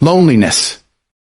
Loneliness.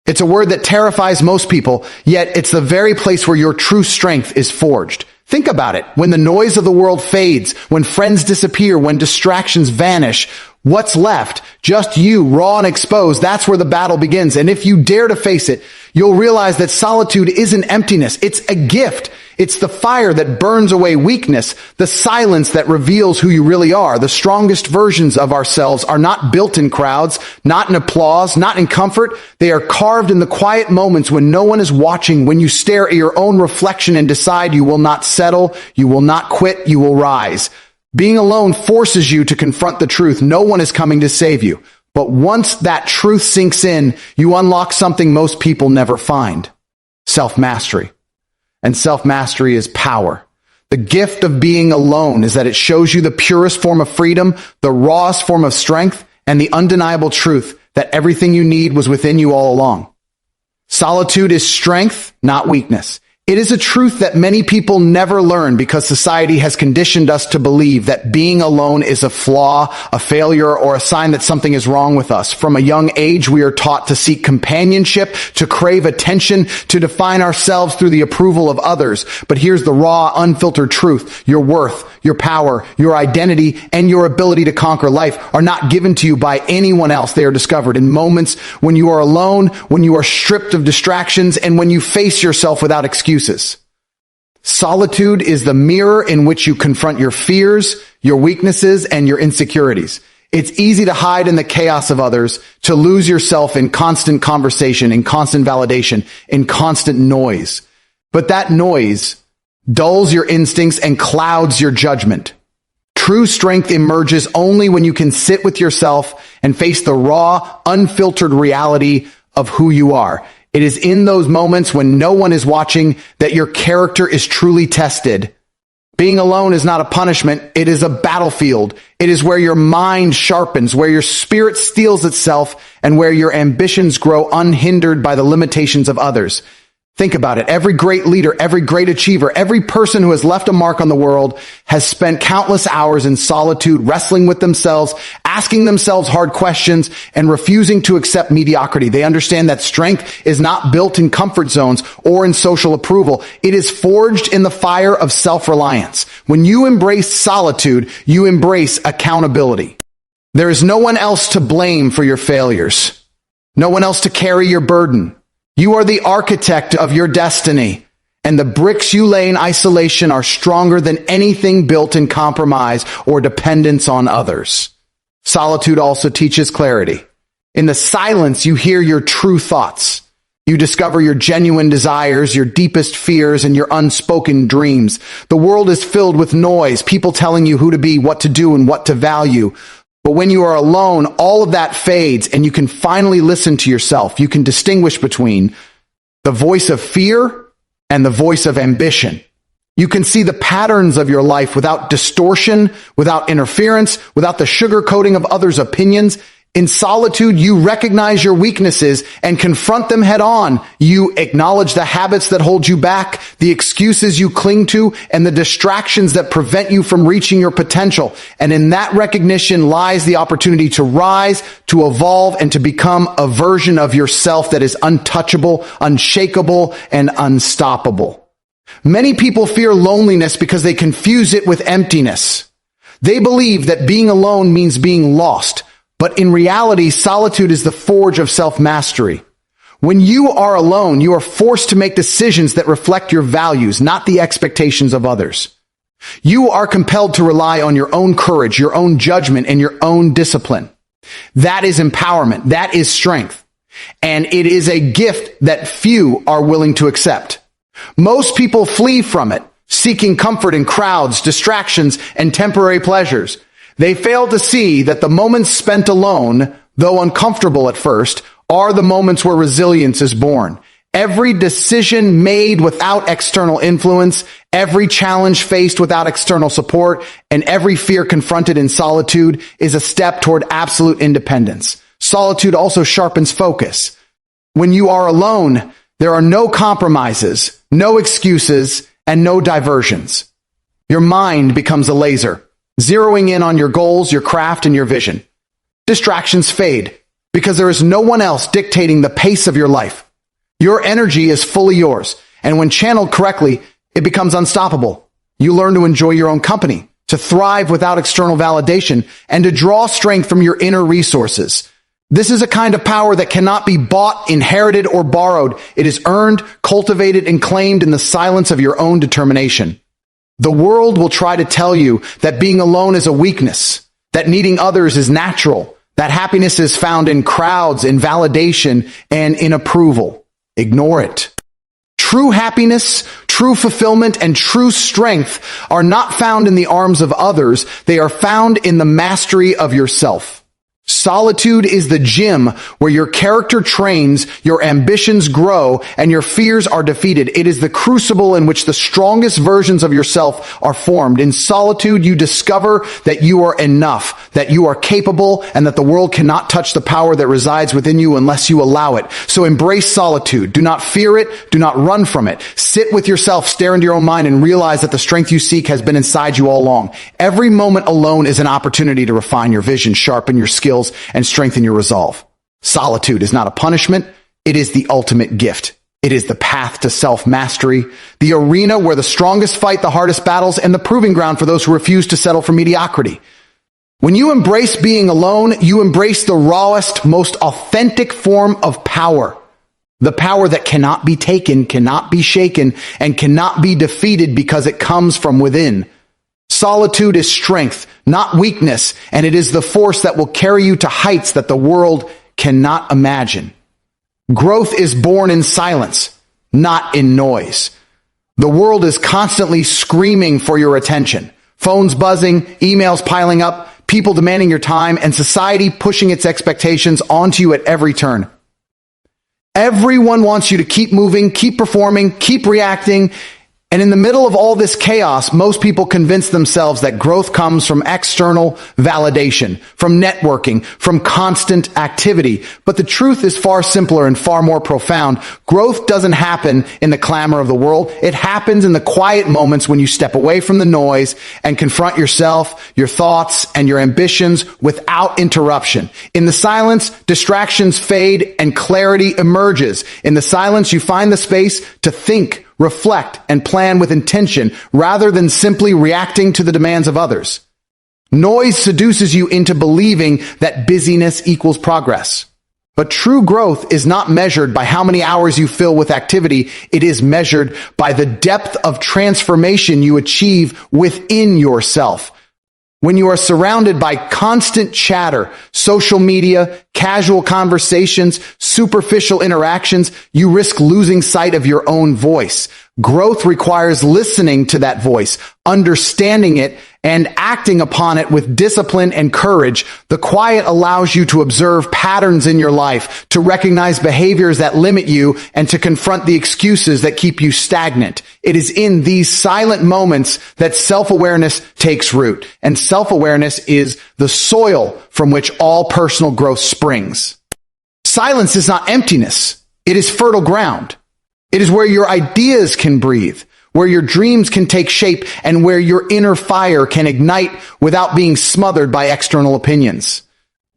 It's a word that terrifies most people, yet it's the very place where your true strength is forged. Think about it. When the noise of the world fades, when friends disappear, when distractions vanish, what's left? Just you, raw and exposed. That's where the battle begins. And if you dare to face it, you'll realize that solitude isn't emptiness. It's a gift. It's the fire that burns away weakness, the silence that reveals who you really are. The strongest versions of ourselves are not built in crowds, not in applause, not in comfort. They are carved in the quiet moments when no one is watching, when you stare at your own reflection and decide you will not settle, you will not quit, you will rise. Being alone forces you to confront the truth. No one is coming to save you. But once that truth sinks in, you unlock something most people never find: self-mastery. And self-mastery is power. The gift of being alone is that it shows you the purest form of freedom, the rawest form of strength, and the undeniable truth that everything you need was within you all along. Solitude is strength, not weakness. It is a truth that many people never learn because society has conditioned us to believe that being alone is a flaw, a failure, or a sign that something is wrong with us. From a young age, we are taught to seek companionship, to crave attention, to define ourselves through the approval of others. But here's the raw, unfiltered truth. Your worth, your power, your identity, and your ability to conquer life are not given to you by anyone else. They are discovered in moments when you are alone, when you are stripped of distractions, and when you face yourself without excuses. Solitude is the mirror in which you confront your fears, your weaknesses, and your insecurities. It's easy to hide in the chaos of others, to lose yourself in constant conversation, in constant validation, in constant noise. But that noise dulls your instincts and clouds your judgment. True strength emerges only when you can sit with yourself and face the raw, unfiltered reality of who you are. It is in those moments when no one is watching that your character is truly tested. Being alone is not a punishment. It is a battlefield. It is where your mind sharpens, where your spirit steels itself, and where your ambitions grow unhindered by the limitations of others. Think about it. Every great leader, every great achiever, every person who has left a mark on the world has spent countless hours in solitude, wrestling with themselves, asking themselves hard questions, and refusing to accept mediocrity. They understand that strength is not built in comfort zones or in social approval. It is forged in the fire of self-reliance. When you embrace solitude, you embrace accountability. There is no one else to blame for your failures. No one else to carry your burden. You are the architect of your destiny, and the bricks you lay in isolation are stronger than anything built in compromise or dependence on others. Solitude also teaches clarity. In the silence, you hear your true thoughts. You discover your genuine desires, your deepest fears, and your unspoken dreams. The world is filled with noise, people telling you who to be, what to do, and what to value. But when you are alone, all of that fades and you can finally listen to yourself. You can distinguish between the voice of fear and the voice of ambition. You can see the patterns of your life without distortion, without interference, without the sugarcoating of others' opinions. In solitude, you recognize your weaknesses and confront them head on. You acknowledge the habits that hold you back, the excuses you cling to, and the distractions that prevent you from reaching your potential. And in that recognition lies the opportunity to rise, to evolve, and to become a version of yourself that is untouchable, unshakable, and unstoppable. Many people fear loneliness because they confuse it with emptiness. They believe that being alone means being lost. But in reality, solitude is the forge of self-mastery. When you are alone, you are forced to make decisions that reflect your values, not the expectations of others. You are compelled to rely on your own courage, your own judgment, and your own discipline. That is empowerment. That is strength. And it is a gift that few are willing to accept. Most people flee from it, seeking comfort in crowds, distractions, and temporary pleasures. They fail to see that the moments spent alone, though uncomfortable at first, are the moments where resilience is born. Every decision made without external influence, every challenge faced without external support, and every fear confronted in solitude is a step toward absolute independence. Solitude also sharpens focus. When you are alone, there are no compromises, no excuses, and no diversions. Your mind becomes a laser, zeroing in on your goals, your craft, and your vision. Distractions fade because there is no one else dictating the pace of your life. Your energy is fully yours, and when channeled correctly, it becomes unstoppable. You learn to enjoy your own company, to thrive without external validation, and to draw strength from your inner resources. This is a kind of power that cannot be bought, inherited, or borrowed. It is earned, cultivated, and claimed in the silence of your own determination. The world will try to tell you that being alone is a weakness, that needing others is natural, that happiness is found in crowds, in validation, and in approval. Ignore it. True happiness, true fulfillment, and true strength are not found in the arms of others. They are found in the mastery of yourself. Solitude is the gym where your character trains, your ambitions grow, and your fears are defeated. It is the crucible in which the strongest versions of yourself are formed. In solitude, you discover that you are enough, that you are capable, and that the world cannot touch the power that resides within you unless you allow it. So embrace solitude. Do not fear it. Do not run from it. Sit with yourself, stare into your own mind, and realize that the strength you seek has been inside you all along. Every moment alone is an opportunity to refine your vision, sharpen your skills, and strengthen your resolve. Solitude is not a punishment. It is the ultimate gift. It is the path to self-mastery, the arena where the strongest fight the hardest battles, and the proving ground for those who refuse to settle for mediocrity. When you embrace being alone, you embrace the rawest, most authentic form of power. The power that cannot be taken, cannot be shaken, and cannot be defeated because it comes from within. Solitude is strength, not weakness, and it is the force that will carry you to heights that the world cannot imagine. Growth is born in silence, not in noise. The world is constantly screaming for your attention. Phones buzzing, emails piling up, people demanding your time, and society pushing its expectations onto you at every turn. Everyone wants you to keep moving, keep performing, keep reacting. And in the middle of all this chaos, most people convince themselves that growth comes from external validation, from networking, from constant activity. But the truth is far simpler and far more profound. Growth doesn't happen in the clamor of the world. It happens in the quiet moments when you step away from the noise and confront yourself, your thoughts, and your ambitions without interruption. In the silence, distractions fade and clarity emerges. In the silence, you find the space to think, reflect, and plan with intention rather than simply reacting to the demands of others. Noise seduces you into believing that busyness equals progress. But true growth is not measured by how many hours you fill with activity. It is measured by the depth of transformation you achieve within yourself. When you are surrounded by constant chatter, social media, casual conversations, superficial interactions, you risk losing sight of your own voice. Growth requires listening to that voice, understanding it, and acting upon it with discipline and courage. The quiet allows you to observe patterns in your life, to recognize behaviors that limit you, and to confront the excuses that keep you stagnant. It is in these silent moments that self-awareness takes root, and self-awareness is the soil from which all personal growth springs. Silence is not emptiness. It is fertile ground. It is where your ideas can breathe, where your dreams can take shape, and where your inner fire can ignite without being smothered by external opinions.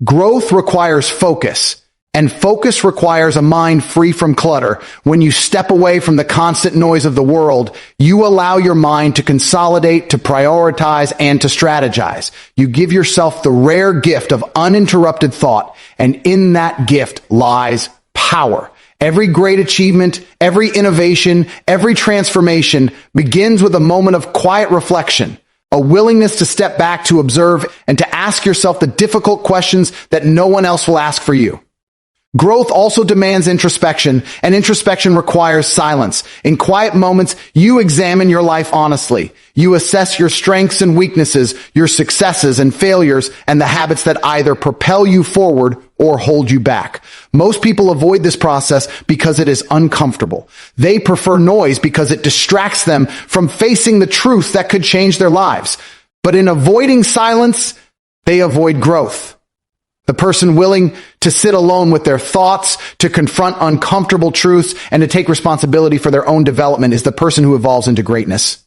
Growth requires focus, and focus requires a mind free from clutter. When you step away from the constant noise of the world, you allow your mind to consolidate, to prioritize, and to strategize. You give yourself the rare gift of uninterrupted thought, and in that gift lies power. Every great achievement, every innovation, every transformation begins with a moment of quiet reflection, a willingness to step back, to observe, and to ask yourself the difficult questions that no one else will ask for you. Growth also demands introspection, and introspection requires silence. In quiet moments, you examine your life honestly. You assess your strengths and weaknesses, your successes and failures, and the habits that either propel you forward or hold you back. Most people avoid this process because it is uncomfortable. They prefer noise because it distracts them from facing the truth that could change their lives. But in avoiding silence, they avoid growth. The person willing to sit alone with their thoughts, to confront uncomfortable truths, and to take responsibility for their own development is the person who evolves into greatness.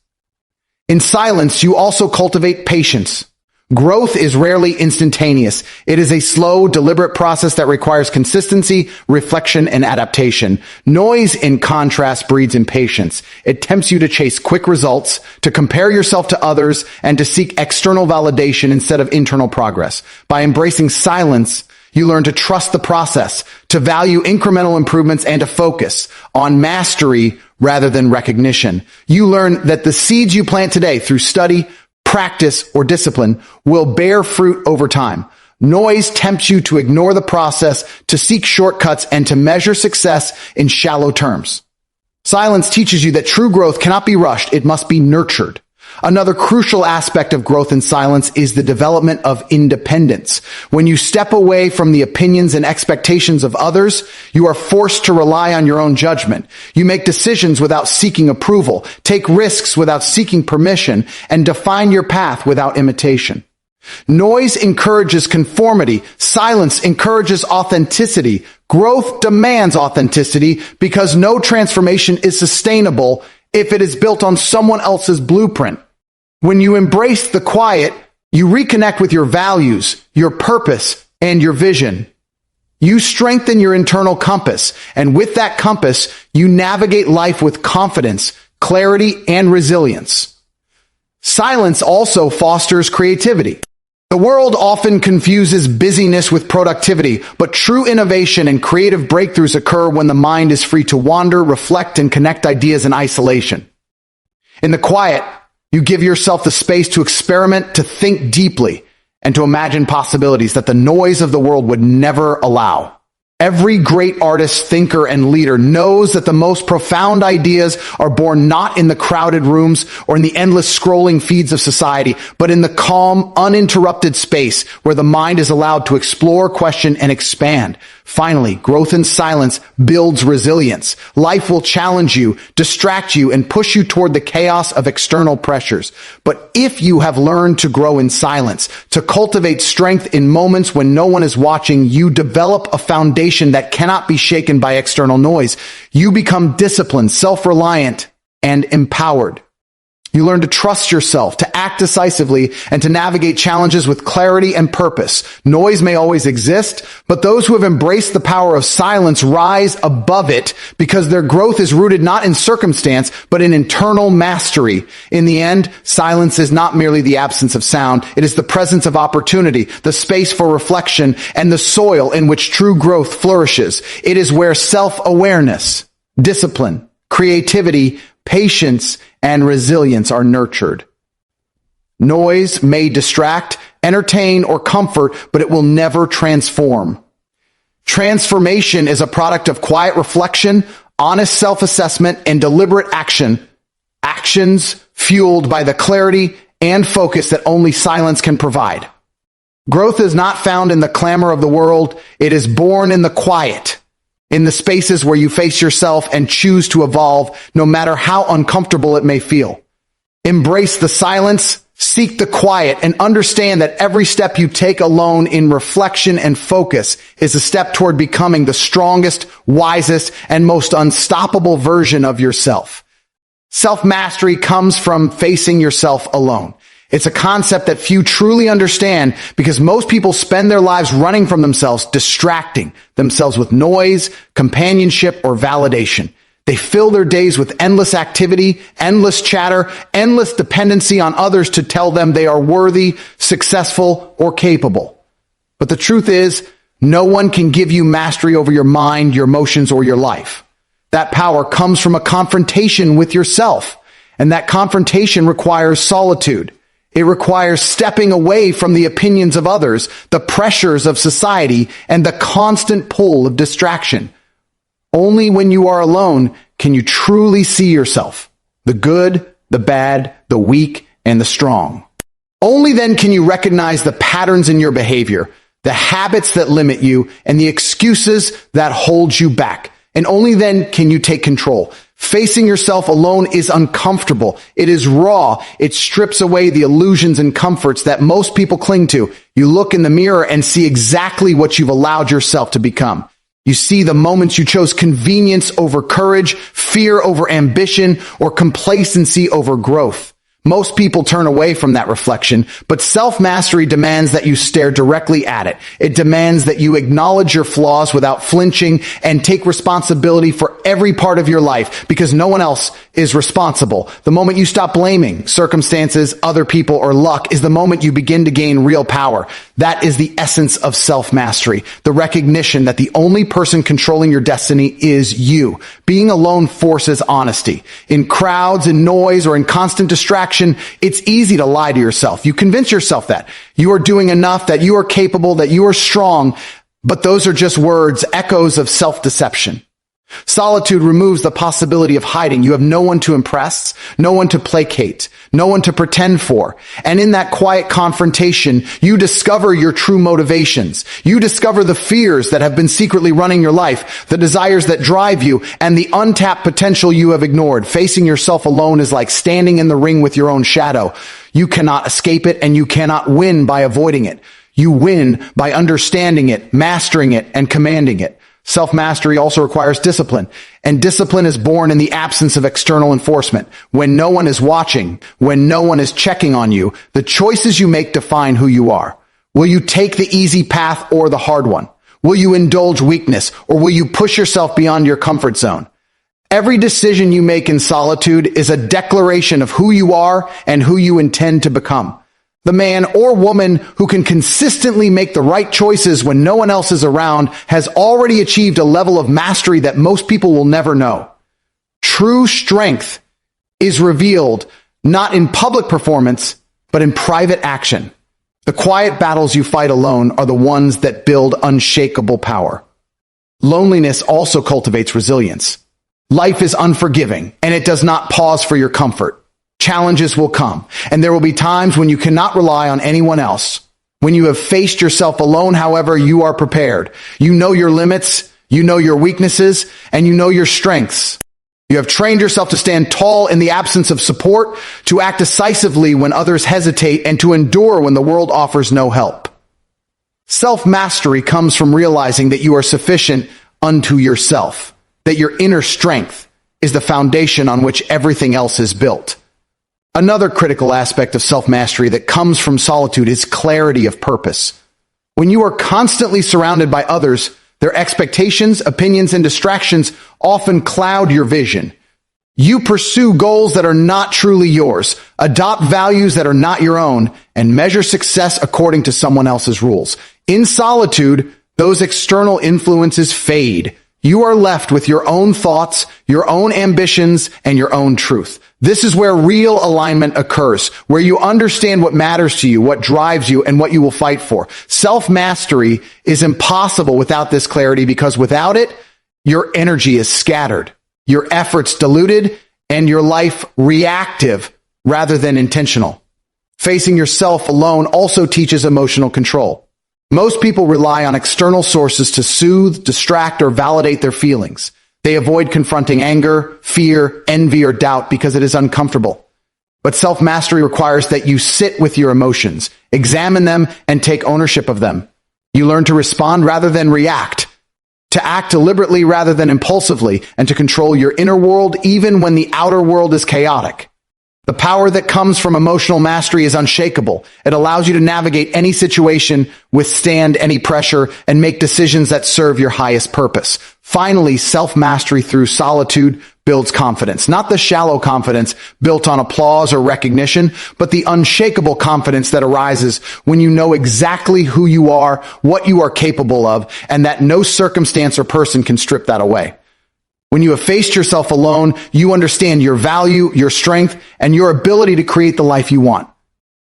In silence, you also cultivate patience. Growth is rarely instantaneous. It is a slow, deliberate process that requires consistency, reflection, and adaptation. Noise, in contrast, breeds impatience. It tempts you to chase quick results, to compare yourself to others, and to seek external validation instead of internal progress. By embracing silence, you learn to trust the process, to value incremental improvements, and to focus on mastery rather than recognition. You learn that the seeds you plant today through study, practice, or discipline will bear fruit over time. Noise tempts you to ignore the process, to seek shortcuts, and to measure success in shallow terms. Silence teaches you that true growth cannot be rushed, it must be nurtured. Another crucial aspect of growth in silence is the development of independence. When you step away from the opinions and expectations of others, you are forced to rely on your own judgment. You make decisions without seeking approval, take risks without seeking permission, and define your path without imitation. Noise encourages conformity. Silence encourages authenticity. Growth demands authenticity because no transformation is sustainable if it is built on someone else's blueprint. When you embrace the quiet, you reconnect with your values, your purpose, and your vision. You strengthen your internal compass, and with that compass, you navigate life with confidence, clarity, and resilience. Silence also fosters creativity. The world often confuses busyness with productivity, but true innovation and creative breakthroughs occur when the mind is free to wander, reflect, and connect ideas in isolation. In the quiet, you give yourself the space to experiment, to think deeply, and to imagine possibilities that the noise of the world would never allow. Every great artist, thinker, and leader knows that the most profound ideas are born not in the crowded rooms or in the endless scrolling feeds of society, but in the calm, uninterrupted space where the mind is allowed to explore, question, and expand. Finally, growth in silence builds resilience. Life will challenge you, distract you, and push you toward the chaos of external pressures. But if you have learned to grow in silence, to cultivate strength in moments when no one is watching, you develop a foundation that cannot be shaken by external noise. You become disciplined, self-reliant, and empowered. You learn to trust yourself, to act decisively, and to navigate challenges with clarity and purpose. Noise may always exist, but those who have embraced the power of silence rise above it because their growth is rooted not in circumstance, but in internal mastery. In the end, silence is not merely the absence of sound. It is the presence of opportunity, the space for reflection, and the soil in which true growth flourishes. It is where self-awareness, discipline, creativity, patience, and resilience are nurtured. Noise may distract, entertain, or comfort, but it will never transform. Transformation is a product of quiet reflection, honest self-assessment, and deliberate action. Actions fueled by the clarity and focus that only silence can provide. Growth is not found in the clamor of the world. It is born in the quiet, in the spaces where you face yourself and choose to evolve, no matter how uncomfortable it may feel. Embrace the silence, seek the quiet, and understand that every step you take alone in reflection and focus is a step toward becoming the strongest, wisest, and most unstoppable version of yourself. Self-mastery comes from facing yourself alone. It's a concept that few truly understand because most people spend their lives running from themselves, distracting themselves with noise, companionship, or validation. They fill their days with endless activity, endless chatter, endless dependency on others to tell them they are worthy, successful, or capable. But the truth is, no one can give you mastery over your mind, your emotions, or your life. That power comes from a confrontation with yourself, and that confrontation requires solitude. It requires stepping away from the opinions of others, the pressures of society, and the constant pull of distraction. Only when you are alone can you truly see yourself, the good, the bad, the weak, and the strong. Only then can you recognize the patterns in your behavior, the habits that limit you, and the excuses that hold you back. And only then can you take control. Facing yourself alone is uncomfortable. It is raw. It strips away the illusions and comforts that most people cling to. You look in the mirror and see exactly what you've allowed yourself to become. You see the moments you chose convenience over courage, fear over ambition, or complacency over growth. Most people turn away from that reflection, but self-mastery demands that you stare directly at it. It demands that you acknowledge your flaws without flinching and take responsibility for every part of your life, because no one else is responsible. The moment you stop blaming circumstances, other people, or luck is the moment you begin to gain real power. That is the essence of self-mastery, the recognition that the only person controlling your destiny is you. Being alone forces honesty. In crowds, in noise, or in constant distraction, it's easy to lie to yourself. You convince yourself that you are doing enough, that you are capable, that you are strong, but those are just words, echoes of self-deception. Solitude removes the possibility of hiding. You have no one to impress, no one to placate, no one to pretend for. And in that quiet confrontation, you discover your true motivations. You discover the fears that have been secretly running your life, the desires that drive you, and the untapped potential you have ignored. Facing yourself alone is like standing in the ring with your own shadow. You cannot escape it, and you cannot win by avoiding it. You win by understanding it, mastering it, and commanding it. Self-mastery also requires discipline, and discipline is born in the absence of external enforcement. When no one is watching, when no one is checking on you, the choices you make define who you are. Will you take the easy path or the hard one? Will you indulge weakness, or will you push yourself beyond your comfort zone? Every decision you make in solitude is a declaration of who you are and who you intend to become. The man or woman who can consistently make the right choices when no one else is around has already achieved a level of mastery that most people will never know. True strength is revealed not in public performance, but in private action. The quiet battles you fight alone are the ones that build unshakable power. Loneliness also cultivates resilience. Life is unforgiving, and it does not pause for your comfort. Challenges will come, and there will be times when you cannot rely on anyone else. When you have faced yourself alone, however, you are prepared. You know your limits, you know your weaknesses, and you know your strengths. You have trained yourself to stand tall in the absence of support, to act decisively when others hesitate, and to endure when the world offers no help. Self-mastery comes from realizing that you are sufficient unto yourself, that your inner strength is the foundation on which everything else is built. Another critical aspect of self-mastery that comes from solitude is clarity of purpose. When you are constantly surrounded by others, their expectations, opinions, and distractions often cloud your vision. You pursue goals that are not truly yours, adopt values that are not your own, and measure success according to someone else's rules. In solitude, those external influences fade. You are left with your own thoughts, your own ambitions, and your own truth. This is where real alignment occurs, where you understand what matters to you, what drives you, and what you will fight for. Self-mastery is impossible without this clarity, because without it, your energy is scattered, your efforts diluted, and your life reactive rather than intentional. Facing yourself alone also teaches emotional control. Most people rely on external sources to soothe, distract, or validate their feelings. They avoid confronting anger, fear, envy, or doubt because it is uncomfortable. But self-mastery requires that you sit with your emotions, examine them, and take ownership of them. You learn to respond rather than react, to act deliberately rather than impulsively, and to control your inner world even when the outer world is chaotic. The power that comes from emotional mastery is unshakable. It allows you to navigate any situation, withstand any pressure, and make decisions that serve your highest purpose. Finally, self-mastery through solitude builds confidence. Not the shallow confidence built on applause or recognition, but the unshakable confidence that arises when you know exactly who you are, what you are capable of, and that no circumstance or person can strip that away. When you have faced yourself alone, you understand your value, your strength, and your ability to create the life you want.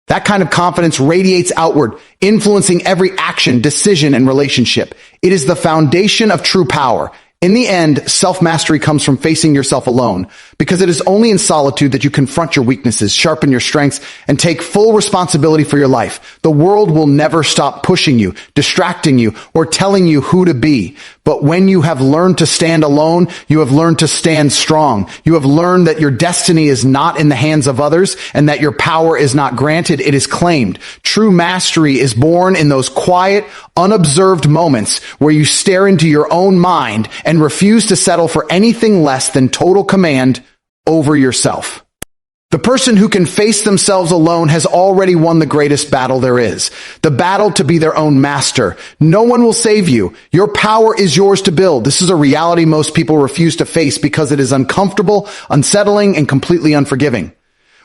That kind of confidence radiates outward, influencing every action, decision, and relationship. It is the foundation of true power. In the end, self-mastery comes from facing yourself alone, because it is only in solitude that you confront your weaknesses, sharpen your strengths, and take full responsibility for your life. The world will never stop pushing you, distracting you, or telling you who to be. But when you have learned to stand alone, you have learned to stand strong. You have learned that your destiny is not in the hands of others, and that your power is not granted, it is claimed. True mastery is born in those quiet, unobserved moments where you stare into your own mind and refuse to settle for anything less than total command over yourself. The person who can face themselves alone has already won the greatest battle there is, the battle to be their own master. No one will save you. Your power is yours to build. This is a reality most people refuse to face because it is uncomfortable, unsettling, and completely unforgiving.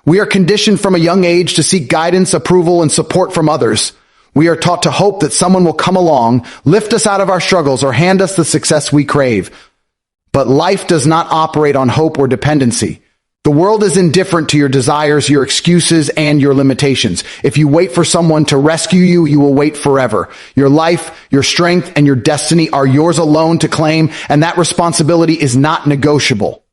We are conditioned from a young age to seek guidance, approval, and support from others. We are taught to hope that someone will come along, lift us out of our struggles, or hand us the success we crave. But life does not operate on hope or dependency. The world is indifferent to your desires, your excuses, and your limitations. If you wait for someone to rescue you, you will wait forever. Your life, your strength, and your destiny are yours alone to claim, and that responsibility is not negotiable.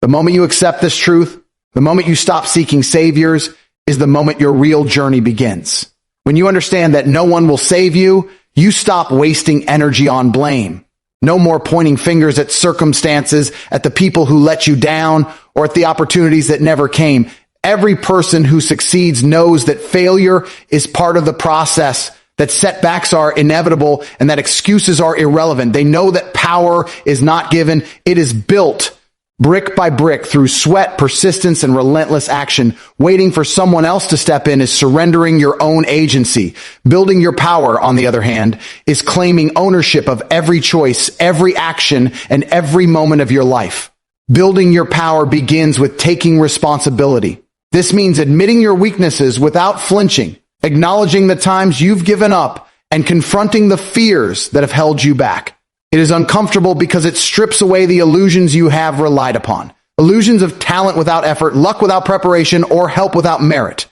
The moment you accept this truth, the moment you stop seeking saviors, is the moment your real journey begins. When you understand that no one will save you, you stop wasting energy on blame. No more pointing fingers at circumstances, at the people who let you down, or at the opportunities that never came. Every person who succeeds knows that failure is part of the process, that setbacks are inevitable, and that excuses are irrelevant. They know that power is not given, it is built brick by brick through sweat, persistence, and relentless action. Waiting for someone else to step in is surrendering your own agency. Building your power, on the other hand, is claiming ownership of every choice, every action, and every moment of your life. Building your power begins with taking responsibility. This means admitting your weaknesses without flinching, acknowledging the times you've given up, and confronting the fears that have held you back. It is uncomfortable because it strips away the illusions you have relied upon. Illusions of talent without effort, luck without preparation, or help without merit.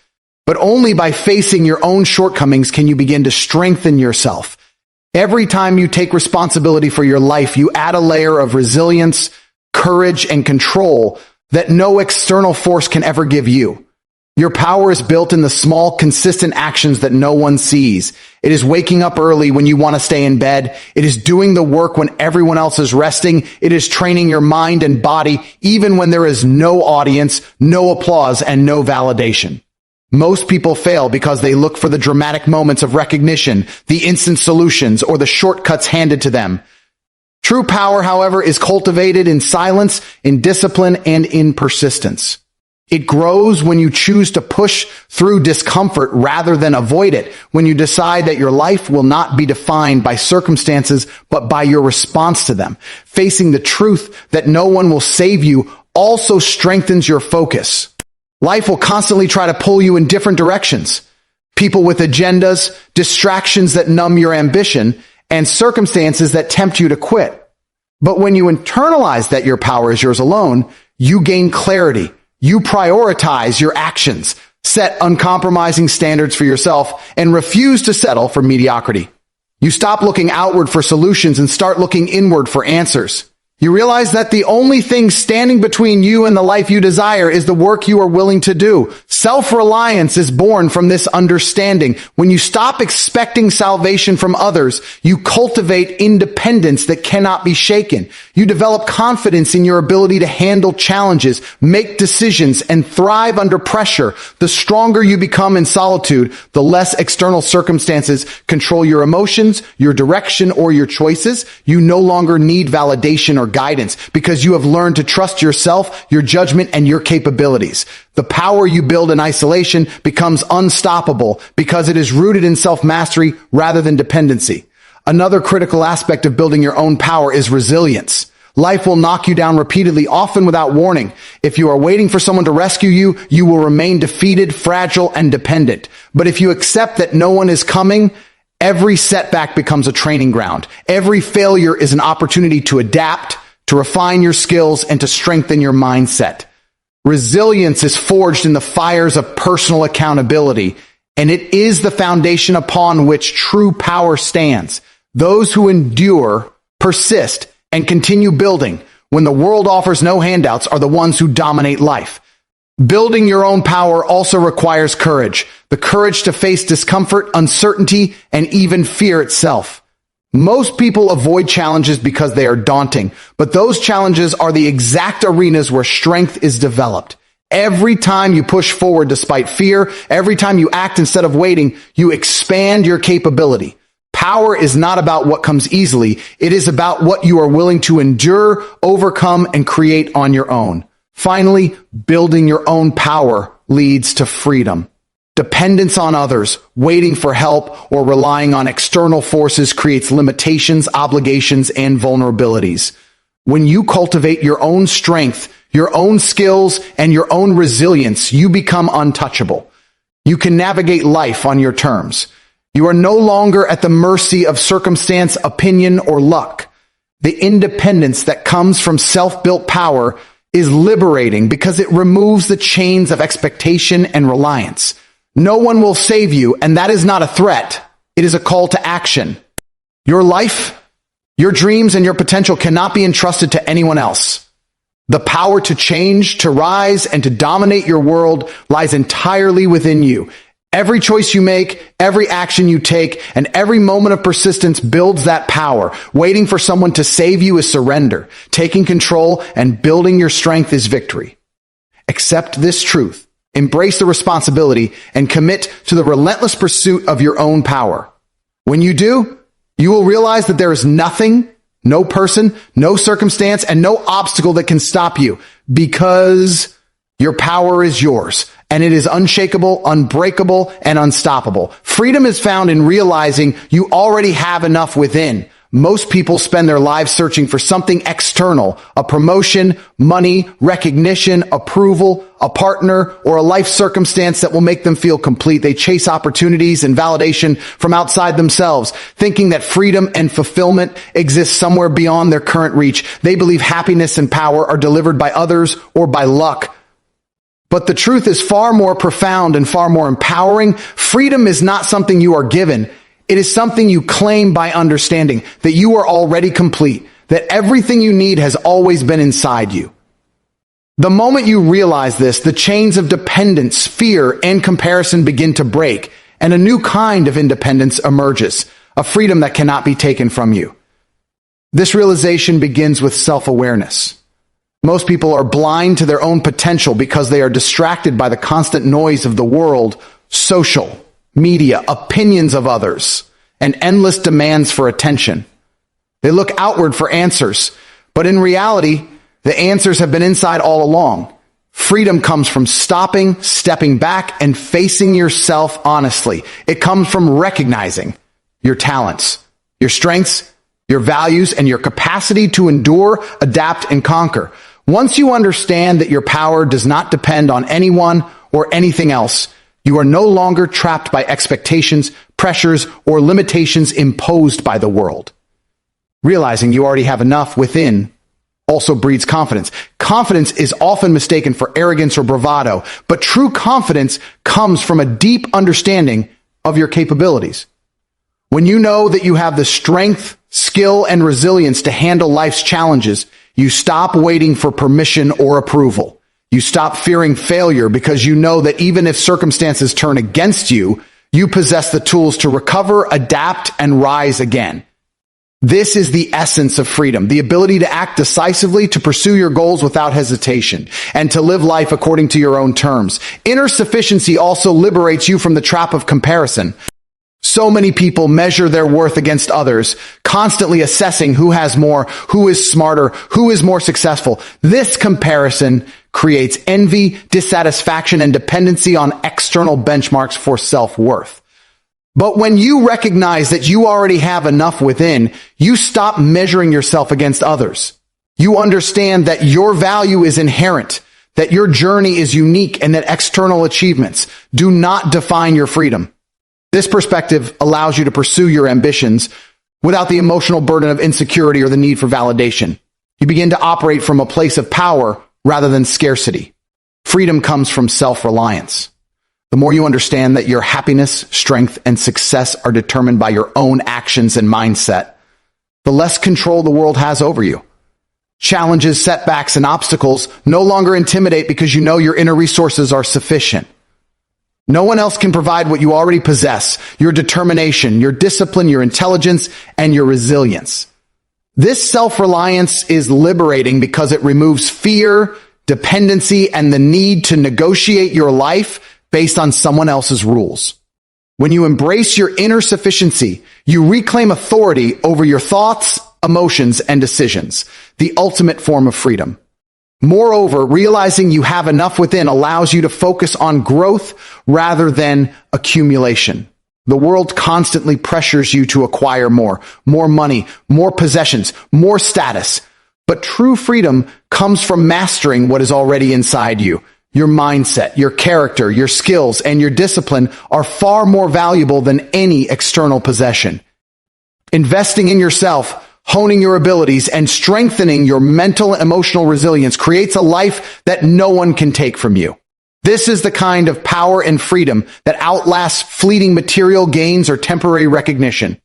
But only by facing your own shortcomings can you begin to strengthen yourself. Every time you take responsibility for your life, you add a layer of resilience, courage, and control that no external force can ever give you. Your power is built in the small, consistent actions that no one sees. It is waking up early when you want to stay in bed. It is doing the work when everyone else is resting. It is training your mind and body even when there is no audience, no applause, and no validation. Most people fail because they look for the dramatic moments of recognition, the instant solutions, or the shortcuts handed to them. True power, however, is cultivated in silence, in discipline, and in persistence. It grows when you choose to push through discomfort rather than avoid it, when you decide that your life will not be defined by circumstances, but by your response to them. Facing the truth that no one will save you also strengthens your focus. Life will constantly try to pull you in different directions. People with agendas, distractions that numb your ambition, and circumstances that tempt you to quit. But when you internalize that your power is yours alone, you gain clarity. You prioritize your actions, set uncompromising standards for yourself, and refuse to settle for mediocrity. You stop looking outward for solutions and start looking inward for answers. You realize that the only thing standing between you and the life you desire is the work you are willing to do. Self-reliance is born from this understanding. When you stop expecting salvation from others, you cultivate independence that cannot be shaken. You develop confidence in your ability to handle challenges, make decisions, and thrive under pressure. The stronger you become in solitude, the less external circumstances control your emotions, your direction, or your choices. You no longer need validation or guidance because you have learned to trust yourself, your judgment, and your capabilities. The power you build in isolation becomes unstoppable because it is rooted in self-mastery rather than dependency. Another critical aspect of building your own power is resilience. Life will knock you down repeatedly, often without warning. If you are waiting for someone to rescue you, you will remain defeated, fragile, and dependent. But if you accept that no one is coming, every setback becomes a training ground. Every failure is an opportunity to adapt, to refine your skills, and to strengthen your mindset. Resilience is forged in the fires of personal accountability, and it is the foundation upon which true power stands. Those who endure, persist, and continue building when the world offers no handouts are the ones who dominate life. Building your own power also requires courage, the courage to face discomfort, uncertainty, and even fear itself. Most people avoid challenges because they are daunting, but those challenges are the exact arenas where strength is developed. Every time you push forward despite fear, every time you act instead of waiting, you expand your capability. Power is not about what comes easily. It is about what you are willing to endure, overcome, and create on your own. Finally, building your own power leads to freedom. Dependence on others, waiting for help, or relying on external forces creates limitations, obligations, and vulnerabilities. When you cultivate your own strength, your own skills, and your own resilience, you become untouchable. You can navigate life on your terms. You are no longer at the mercy of circumstance, opinion, or luck. The independence that comes from self-built power is liberating because it removes the chains of expectation and reliance. No one will save you, and that is not a threat. It is a call to action. Your life, your dreams, and your potential cannot be entrusted to anyone else. The power to change, to rise, and to dominate your world lies entirely within you. Every choice you make, every action you take, and every moment of persistence builds that power. Waiting for someone to save you is surrender. Taking control and building your strength is victory. Accept this truth. Embrace the responsibility and commit to the relentless pursuit of your own power. When you do, you will realize that there is nothing, no person, no circumstance, and no obstacle that can stop you, because your power is yours, and it is unshakable, unbreakable, and unstoppable. Freedom is found in realizing you already have enough within. Most people spend their lives searching for something external, a promotion, money, recognition, approval, a partner, or a life circumstance that will make them feel complete. They chase opportunities and validation from outside themselves, thinking that freedom and fulfillment exist somewhere beyond their current reach. They believe happiness and power are delivered by others or by luck. But the truth is far more profound and far more empowering. Freedom is not something you are given. It is something you claim by understanding that you are already complete, that everything you need has always been inside you. The moment you realize this, the chains of dependence, fear, and comparison begin to break, and a new kind of independence emerges, a freedom that cannot be taken from you. This realization begins with self-awareness. Most people are blind to their own potential because they are distracted by the constant noise of the world, social media, opinions of others, and endless demands for attention. They look outward for answers, but in reality, the answers have been inside all along. Freedom comes from stopping, stepping back, and facing yourself honestly. It comes from recognizing your talents, your strengths, your values, and your capacity to endure, adapt, and conquer. Once you understand that your power does not depend on anyone or anything else, you are no longer trapped by expectations, pressures, or limitations imposed by the world. Realizing you already have enough within also breeds confidence. Confidence is often mistaken for arrogance or bravado, but true confidence comes from a deep understanding of your capabilities. When you know that you have the strength, skill, and resilience to handle life's challenges, you stop waiting for permission or approval. You stop fearing failure because you know that even if circumstances turn against you, you possess the tools to recover, adapt, and rise again. This is the essence of freedom, the ability to act decisively, to pursue your goals without hesitation, and to live life according to your own terms. Inner sufficiency also liberates you from the trap of comparison. So many people measure their worth against others, constantly assessing who has more, who is smarter, who is more successful. This comparison creates envy, dissatisfaction, and dependency on external benchmarks for self-worth. But when you recognize that you already have enough within, you stop measuring yourself against others. You understand that your value is inherent, that your journey is unique, and that external achievements do not define your freedom. This perspective allows you to pursue your ambitions without the emotional burden of insecurity or the need for validation. You begin to operate from a place of power rather than scarcity. Freedom comes from self-reliance. The more you understand that your happiness, strength, and success are determined by your own actions and mindset, the less control the world has over you. Challenges, setbacks, and obstacles no longer intimidate because you know your inner resources are sufficient. No one else can provide what you already possess: your determination, your discipline, your intelligence, and your resilience. This self-reliance is liberating because it removes fear, dependency, and the need to negotiate your life based on someone else's rules. When you embrace your inner sufficiency, you reclaim authority over your thoughts, emotions, and decisions, the ultimate form of freedom. Moreover, realizing you have enough within allows you to focus on growth rather than accumulation. The world constantly pressures you to acquire more money, more possessions, more status. But true freedom comes from mastering what is already inside you. Your mindset, your character, your skills, and your discipline are far more valuable than any external possession. Investing in yourself, honing your abilities, and strengthening your mental and emotional resilience creates a life that no one can take from you. This is the kind of power and freedom that outlasts fleeting material gains or temporary recognition.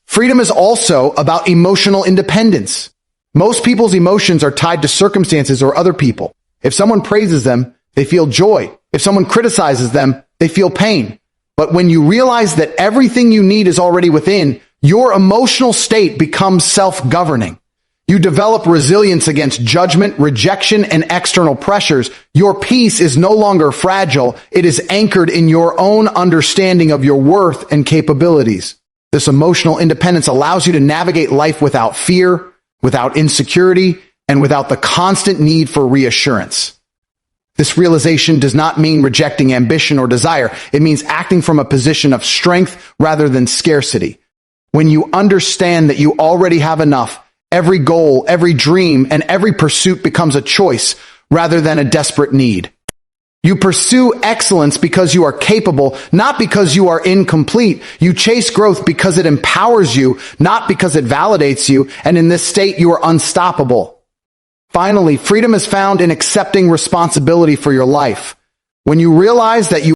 Freedom is also about emotional independence. Most people's emotions are tied to circumstances or other people. If someone praises them, they feel joy. If someone criticizes them, they feel pain. But when you realize that everything you need is already within, your emotional state becomes self-governing. You develop resilience against judgment, rejection, and external pressures. Your peace is no longer fragile. It is anchored in your own understanding of your worth and capabilities. This emotional independence allows you to navigate life without fear, without insecurity, and without the constant need for reassurance. This realization does not mean rejecting ambition or desire. It means acting from a position of strength rather than scarcity. When you understand that you already have enough, every goal, every dream, and every pursuit becomes a choice rather than a desperate need. You pursue excellence because you are capable, not because you are incomplete. You chase growth because it empowers you, not because it validates you, and in this state you are unstoppable. Finally, freedom is found in accepting responsibility for your life. When you realize that you